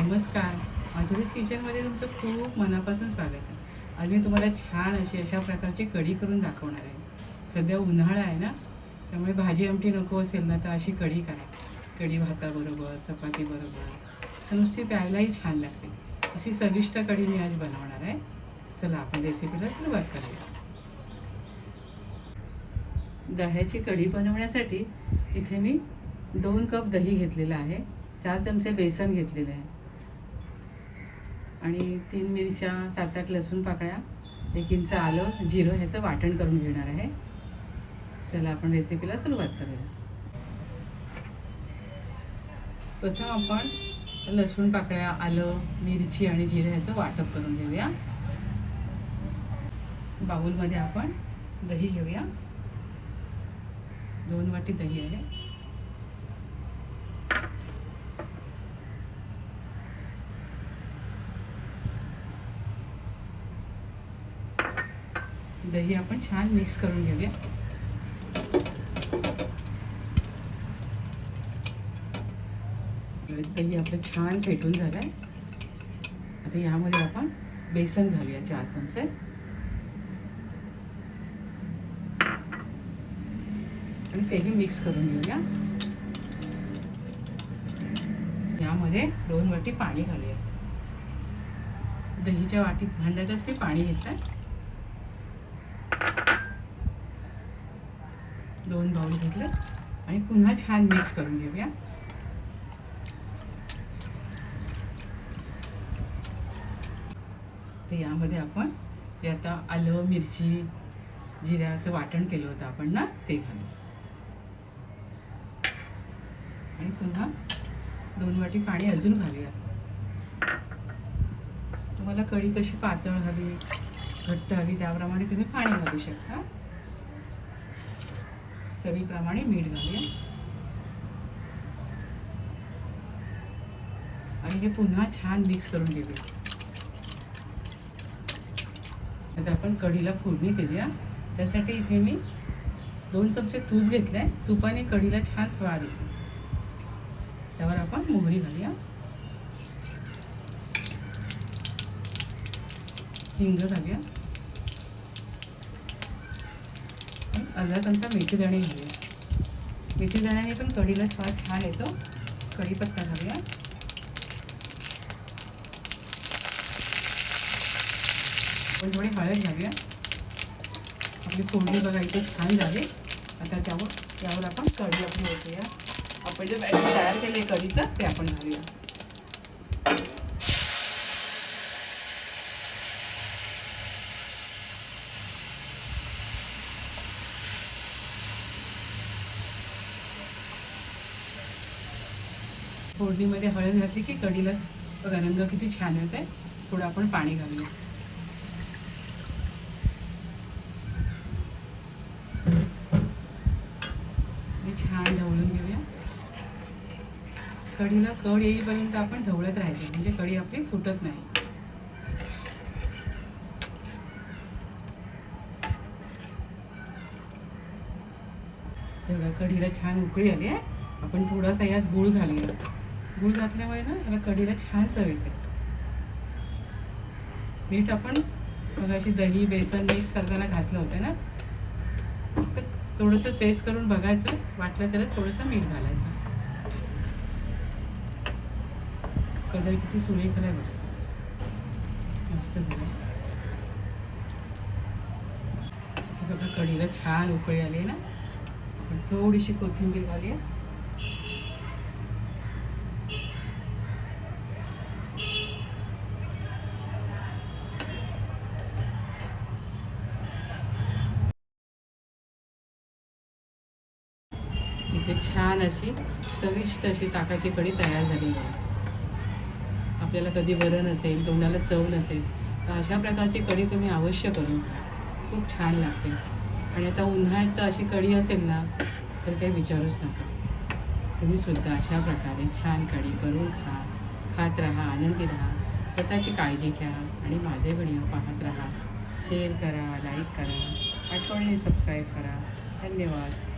नमस्कार. माधुरीज किचनमध्ये तुमचं खूप मनापासून स्वागत आहे. आज मी तुम्हाला छान अशा प्रकारची कढी करून दाखवणार आहे. सध्या उन्हाळा आहे ना, त्यामुळे भाजी आमटी नको असेल ना, तर अशी कढी करा. कढी भाताबरोबर, चपातीबरोबर नुसती प्यायलाही छान लागते. अशी चविष्ट कढी मी आज बनवणार आहे. चला आपण रेसिपीला सुरुवात करूया. दह्याची कढी बनवण्यासाठी इथे मी 2 कप दही घेतलेलं आहे, 4 चमचे बेसन घेतलेले आहे आणि 3 मिरच्या, 7-8 लसूण पाकळ्या, 1 इंच आलं, जिरं ह्याचं वाटण करून घेणार आहे. चला आपण रेसिपीला सुरुवात करूया. प्रथम आपण लसूण पाकळ्या, आलं, मिरची आणि जिरं ह्याचं वाटप करून घेऊया. बाउलमध्ये आपण दही घेऊया. 2 वाटी दही आहे. दही आपण छान मिक्स करून घेऊया. दही आपलं छान फेटून झालं आहे. आता यामध्ये आपण बेसन घालूया 4 चमचे आणि तेही मिक्स करून घेऊया. यामध्ये 2 वाटी पाणी घालूया. दहीच्या वाटीत भांड्यातच मी पाणी घेतलं. 2 बाउल घेतले आणि पुन्हा छान मिक्स करून घेऊया. तर यामध्ये आपण जे आता आलं, मिरची, जिऱ्याचं वाटण केलं होतं आपण ना, ते घालू आणि पुन्हा 2 वाटी पाणी अजून घालूया. तुम्हाला कढी कशी पातळ हवी, घट्ट हवी, त्याप्रमाणे तुम्ही पाणी घालू शकता. चवीप्रमाणे मीठ घालूया आणि हे पुन्हा छान मिक्स करून घेऊया. आता आपण कढीला फोडणी देऊया. त्यासाठी इथे मी 2 चमचे तूप घेतलंय. तुपाने कढीला छान स्वाद येतो. त्यावर आपण मोहरी घालूया, हिंग घालूया, अर्धा चमचा मेथीदाणे घालूया. मेथीदाण्याने पण कढीला स्वाद छान येतो. कढीपत्ता घालूया. आपण थोडी हळद घालूया. आपली फोडणी बघा इथे छान झाली. आता यावर आपण कढी आपली ओतूया. आपण जे बॅटर तयार केले कढीचं ते आपण घालूया. फोडणीमध्ये हळद घातली की कढीला बघा रंग किती छान येते. थोडं आपण पाणी घालूया. छान ढवळून घेऊया. कढीला कड येईपर्यंत आपण ढवळत राहायचं, म्हणजे कढी आपली फुटत नाही. तेवढा कढीला छान उकळी आली आहे. आपण थोडासा यात गूळ घालूया. गूळ घातल्यामुळे ना त्याला कढीला छान चव येते. मीठ आपण मगाशी दही बेसन मिक्स करताना घातलं होतं ना, तर थोडंसं टेस्ट करून बघायचं. वाटलं तर थोडंसं मीठ घालायचं. कलर किती सुरेख झालाय बघा, मस्त झालं. बघा कढीला छान उकळी आली ना. आपण थोडीशी कोथिंबीर घालूया. इथे छान अशी चविष्ट अशी ताकाची कढी तयार झालेली आहे. आपल्याला कधी बरं नसेल, तोंडाला चव नसेल, तर अशा प्रकारची कढी तुम्ही अवश्य करून खा. खूप छान लागते. आणि आता उन्हाळ्यात तर अशी कढी असेल ना, तर काही विचारूच नका. तुम्ही सुद्धा अशा प्रकारे छान कढी करून खा. खात राहा, आनंदी राहा, स्वतःची काळजी घ्या आणि माझे व्हिडिओ पाहत राहा. शेअर करा, लाईक करा, आठवणीने सबस्क्राईब करा. धन्यवाद.